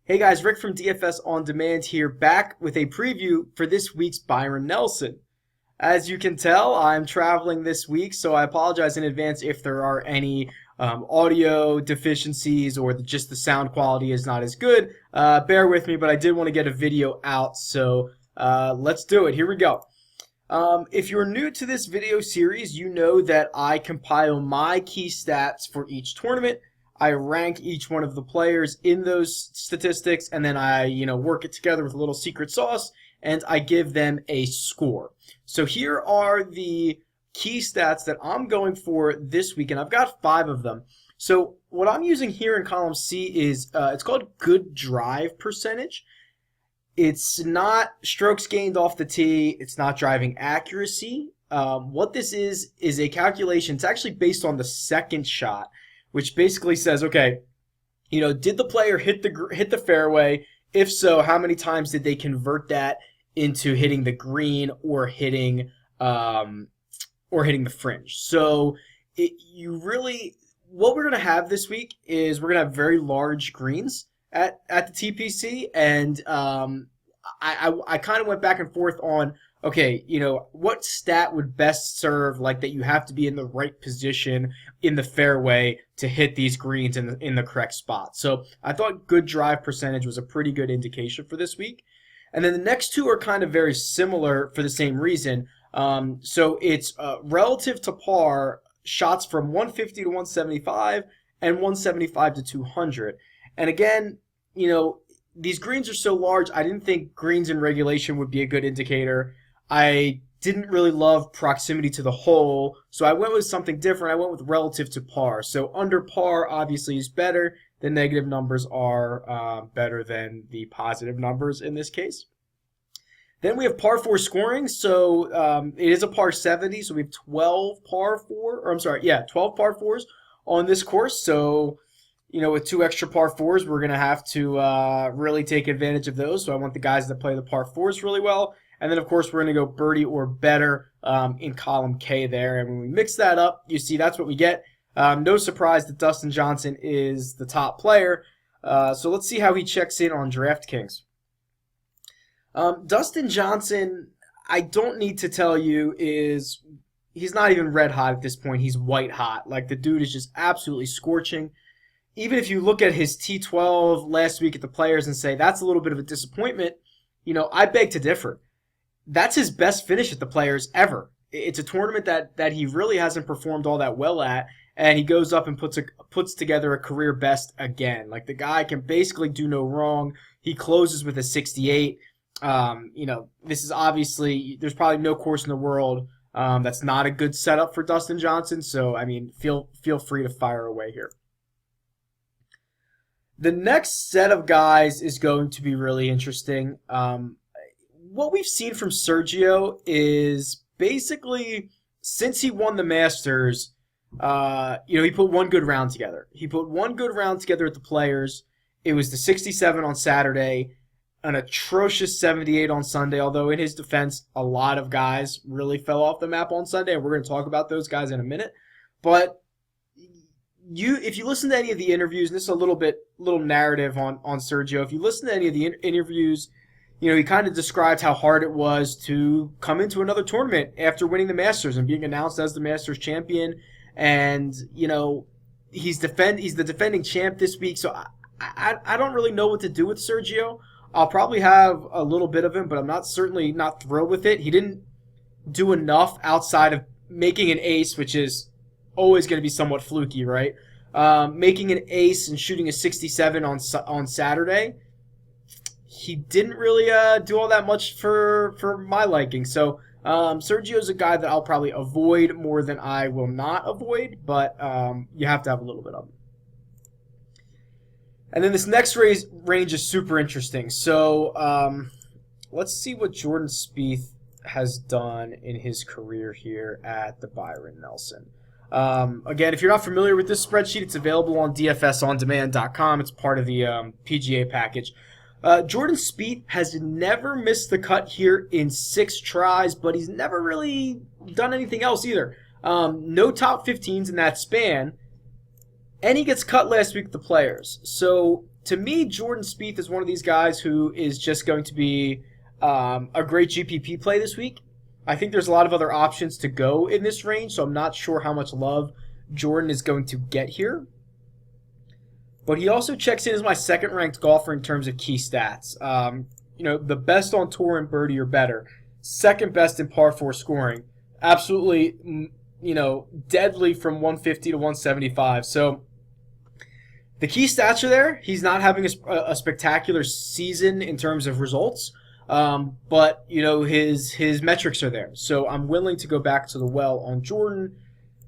Hey guys, Rick from DFS On Demand here, back with a preview for this week's Byron Nelson. As you can tell, I'm traveling this week, so I apologize in advance if there are any audio deficiencies or just the sound quality is not as good. Bear with me, but I did want to get a video out, so let's do it. Here we go. If you're new to this video series, you know that I compile my key stats for each tournament. I rank each one of the players in those statistics, and then I, work it together with a little secret sauce, and I give them a score. So here are the key stats that I'm going for this week, and I've got 5 of them. So what I'm using here in column C is, it's called good drive percentage. It's not strokes gained off the tee. It's not driving accuracy. What this is a calculation. It's actually based on the second shot, which basically says, okay, did the player hit the fairway? If so, how many times did they convert that into hitting the green or hitting the fringe? So what we're gonna have this week is we're gonna have very large greens at the TPC, and I kind of went back and forth on, okay, what stat would best serve, like that you have to be in the right position in the fairway to hit these greens in the correct spot. So I thought good drive percentage was a pretty good indication for this week. And then the next two are kind of very similar for the same reason. So it's relative to par, shots from 150 to 175 and 175 to 200. And again, these greens are so large, I didn't think greens in regulation would be a good indicator. I didn't really love proximity to the hole, so I went with something different. I went with relative to par. So under par obviously is better. The negative numbers are better than the positive numbers in this case. Then we have par 4 scoring. So it is a par 70, so we have 12 par 4s on this course. So with 2 extra par 4s, we're going to have to really take advantage of those. So I want the guys that play the par 4s really well. And then, of course, we're going to go birdie or better in column K there. And when we mix that up, you see that's what we get. No surprise that Dustin Johnson is the top player. So let's see how he checks in on DraftKings. Dustin Johnson, I don't need to tell you, he's not even red hot at this point. He's white hot. Like, the dude is just absolutely scorching. Even if you look at his T12 last week at the Players and say that's a little bit of a disappointment, I beg to differ. That's his best finish at the Players ever. It's a tournament that he really hasn't performed all that well at, and he goes up and puts together a career best again. Like, the guy can basically do no wrong. He closes with a 68. This is obviously, there's probably no course in the world that's not a good setup for Dustin Johnson. So, feel free to fire away here. The next set of guys is going to be really interesting. What we've seen from Sergio is basically, since he won the Masters, he put one good round together. He put one good round together at the Players. It was the 67 on Saturday, an atrocious 78 on Sunday, although in his defense, a lot of guys really fell off the map on Sunday, and we're going to talk about those guys in a minute. But if you listen to any of the interviews, and this is a little narrative on Sergio, if you listen to any of the interviews, he kind of described how hard it was to come into another tournament after winning the Masters and being announced as the Masters champion. And, he's the defending champ this week, so I don't really know what to do with Sergio. I'll probably have a little bit of him, but I'm certainly not thrilled with it. He didn't do enough outside of making an ace, which is always going to be somewhat fluky, right? Making an ace and shooting a 67 on Saturday, he didn't really do all that much for my liking. So Sergio's a guy that I'll probably avoid more than I will not avoid, but you have to have a little bit of him. And then this next range is super interesting. So let's see what Jordan Spieth has done in his career here at the Byron Nelson. Again, if you're not familiar with this spreadsheet, it's available on dfsondemand.com. It's part of the PGA package. Jordan Spieth has never missed the cut here in 6 tries, but he's never really done anything else either. No top 15s in that span, and he gets cut last week at the Players. So to me, Jordan Spieth is one of these guys who is just going to be a great GPP play this week. I think there's a lot of other options to go in this range, so I'm not sure how much love Jordan is going to get here. But he also checks in as my second-ranked golfer in terms of key stats. The best on tour in birdie or better, second best in par 4 scoring, absolutely, deadly from 150 to 175. So the key stats are there. He's not having a spectacular season in terms of results, but his metrics are there. So I'm willing to go back to the well on Jordan.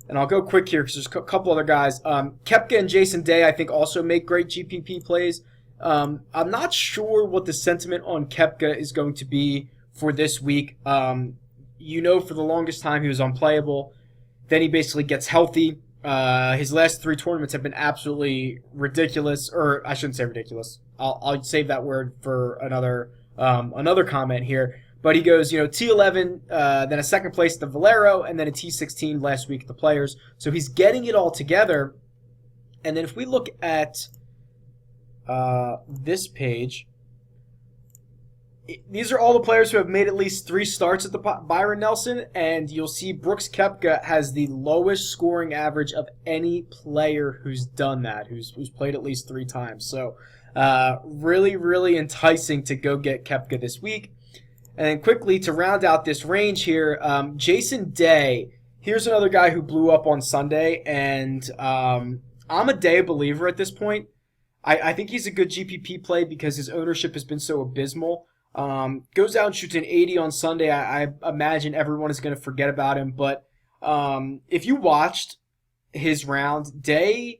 And I'll go quick here because there's a couple other guys. Koepka and Jason Day, I think, also make great GPP plays. I'm not sure what the sentiment on Koepka is going to be for this week. For the longest time he was unplayable. Then he basically gets healthy. His last 3 tournaments have been absolutely ridiculous. Or I shouldn't say ridiculous. I'll save that word for another comment here. But he goes, T11, then a second place at the Valero, and then a T16 last week at the Players. So he's getting it all together. And then if we look at this page, these are all the players who have made at least 3 starts at the Byron Nelson, and you'll see Brooks Koepka has the lowest scoring average of any player who's done that, who's played at least 3 times. So really, really enticing to go get Koepka this week. And then quickly, to round out this range here, Jason Day. Here's another guy who blew up on Sunday, and I'm a Day believer at this point. I think he's a good GPP play because his ownership has been so abysmal. Goes out and shoots an 80 on Sunday. I imagine everyone is going to forget about him. But if you watched his round, Day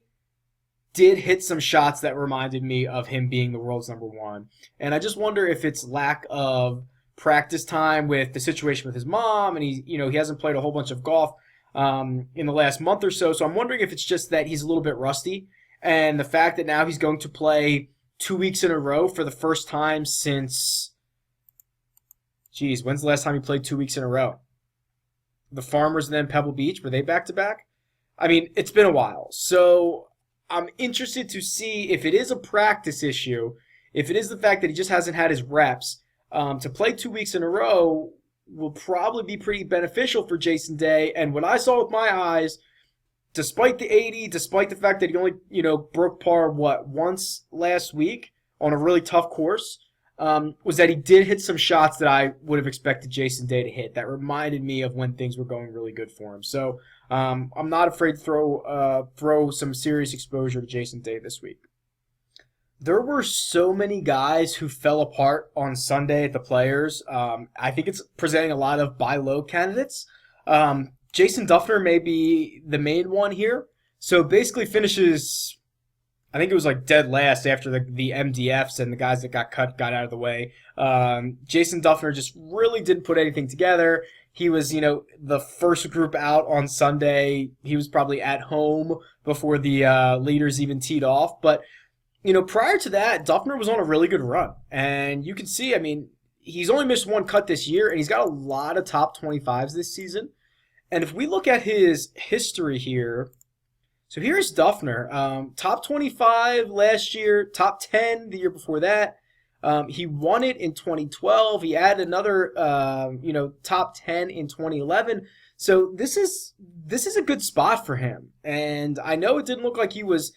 did hit some shots that reminded me of him being the world's number 1. And I just wonder if it's lack of practice time with the situation with his mom, and he hasn't played a whole bunch of golf in the last month or so. So I'm wondering if it's just that he's a little bit rusty, and the fact that now he's going to play 2 weeks in a row for the first time since, when's the last time he played 2 weeks in a row? The Farmers and then Pebble Beach, were they back to back? I mean, it's been a while. So I'm interested to see if it is a practice issue, if it is the fact that he just hasn't had his reps. To play 2 weeks in a row will probably be pretty beneficial for Jason Day. And what I saw with my eyes, despite the 80, despite the fact that he only, broke par, once last week on a really tough course, was that he did hit some shots that I would have expected Jason Day to hit. That reminded me of when things were going really good for him. So I'm not afraid to throw some serious exposure to Jason Day this week. There were so many guys who fell apart on Sunday at the Players. I think it's presenting a lot of buy low candidates. Jason Duffner may be the main one here. So basically finishes, I think it was like dead last after the MDFs and the guys that got cut got out of the way. Jason Duffner just really didn't put anything together. He was, the first group out on Sunday. He was probably at home before the leaders even teed off. But prior to that, Duffner was on a really good run. And you can see, he's only missed 1 cut this year, and he's got a lot of top 25s this season. And if we look at his history here, so here's Duffner. Top 25 last year, top 10 the year before that. He won it in 2012. He added another, top 10 in 2011. So this is a good spot for him. And I know it didn't look like he was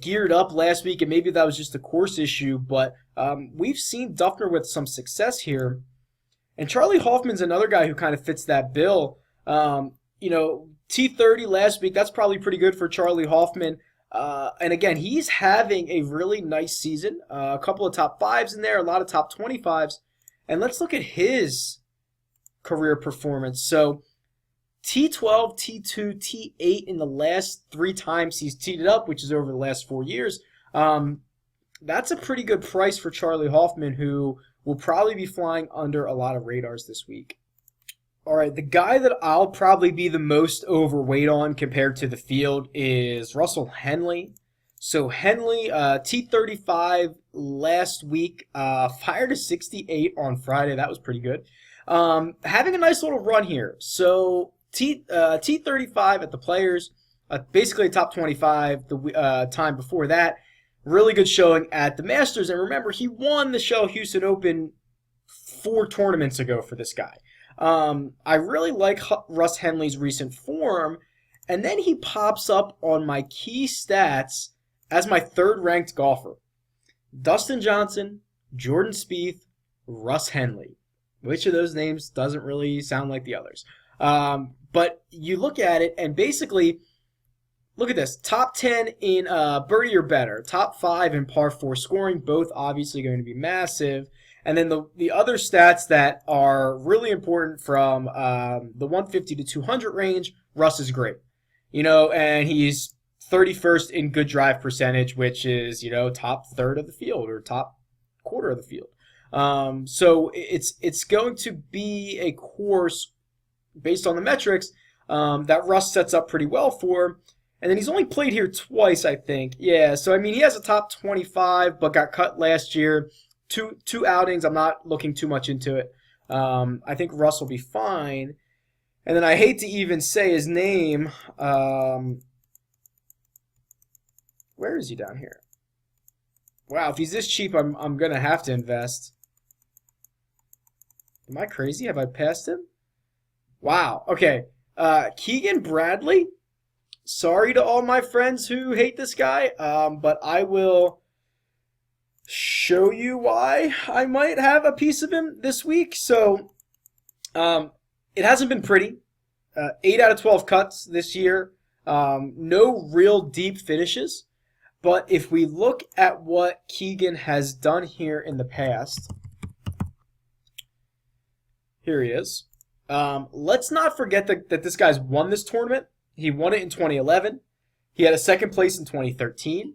geared up last week, and maybe that was just a course issue, but we've seen Duffner with some success here. And Charlie Hoffman's another guy who kind of fits that bill. T30 last week, that's probably pretty good for Charlie Hoffman. And again, he's having a really nice season. A couple of top 5s in there, a lot of top 25s. And let's look at his career performance. So T12, T2, T8 in the last 3 times he's teed it up, which is over the last 4 years. That's a pretty good price for Charlie Hoffman, who will probably be flying under a lot of radars this week. All right, the guy that I'll probably be the most overweight on compared to the field is Russell Henley. So Henley, T35 last week, fired a 68 on Friday. That was pretty good. Having a nice little run here. So T35 at the Players, basically a top 25 the time before that. really good showing at the Masters. And remember, he won the Shell Houston Open 4 tournaments ago for this guy. I really like Russ Henley's recent form, and then he pops up on my key stats as my 3rd ranked golfer. Dustin Johnson, Jordan Spieth, Russ Henley. Which of those names doesn't really sound like the others? But you look at it, and basically, look at this. Top 10 in birdie or better. Top 5 in par 4 scoring. Both obviously going to be massive. And then the other stats that are really important from the 150 to 200 range, Russ is great. And he's 31st in good drive percentage, which is, top third of the field or top quarter of the field. So it's going to be a course based on the metrics that Russ sets up pretty well for. And then he's only played here twice, I think. Yeah, so he has a top 25, but got cut last year. Two outings. I'm not looking too much into it. I think Russ will be fine. And then I hate to even say his name. Where is he down here? Wow, if he's this cheap, I'm gonna have to invest. Am I crazy? Have I passed him? Wow. Okay. Keegan Bradley. Sorry to all my friends who hate this guy, but I will show you why I might have a piece of him this week. So, it hasn't been pretty. 8 out of 12 cuts this year. No real deep finishes. But if we look at what Keegan has done here in the past, here he is. Let's not forget that this guy's won this tournament. He won it in 2011. He had a 2nd place in 2013.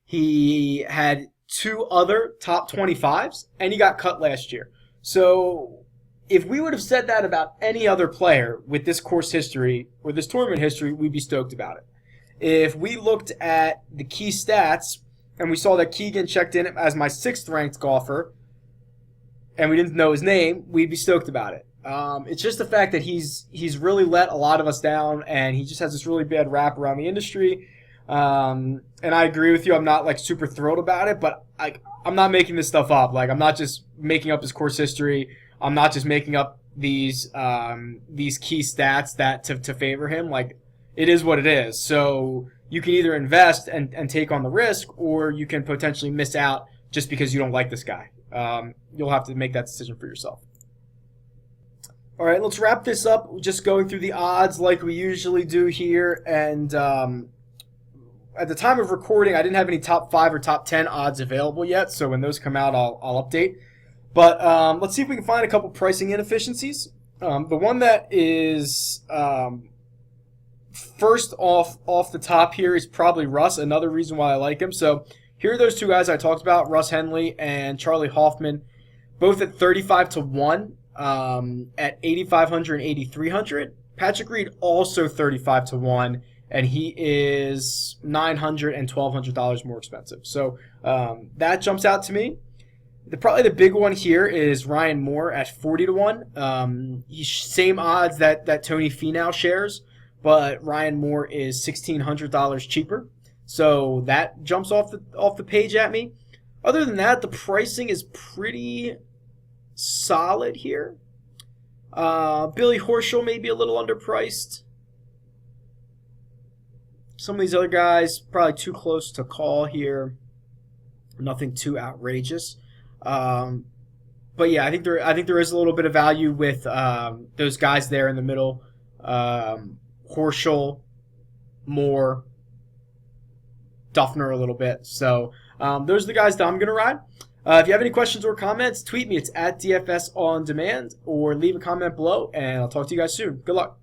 He had 2 other top 25s, and he got cut last year. So if we would have said that about any other player with this course history or this tournament history, we'd be stoked about it. If we looked at the key stats and we saw that Keegan checked in as my 6th ranked golfer and we didn't know his name, we'd be stoked about it. It's just the fact that he's really let a lot of us down, and he just has this really bad rap around the industry. And I agree with you. I'm not super thrilled about it, but I'm not making this stuff up. I'm not just making up his course history. I'm not just making up these key stats that to favor him. It is what it is. So you can either invest and take on the risk, or you can potentially miss out just because you don't like this guy. You'll have to make that decision for yourself. All right, let's wrap this up. Just going through the odds like we usually do here. And at the time of recording, I didn't have any top 5 or top 10 odds available yet. So when those come out, I'll update. But let's see if we can find a couple pricing inefficiencies. The one that is first off the top here is probably Russ. Another reason why I like him. So here are those 2 guys I talked about, Russ Henley and Charlie Hoffman, both at 35 to 1. At 8,500 and 8,300. Patrick Reed also 35 to 1, and he is $900 and $1,200 more expensive. So that jumps out to me. Probably the big one here is Ryan Moore at 40 to 1. He's same odds that Tony Finau shares, but Ryan Moore is $1,600 cheaper. So that jumps off the page at me. Other than that, the pricing is pretty solid here. Billy Horschel may be a little underpriced. Some of these other guys probably too close to call here. Nothing too outrageous. But yeah, I think there is a little bit of value with those guys there in the middle. Horschel, Moore, Duffner a little bit. So those are the guys that I'm going to ride. If you have any questions or comments, tweet me. It's at DFS On Demand, or leave a comment below, and I'll talk to you guys soon. Good luck.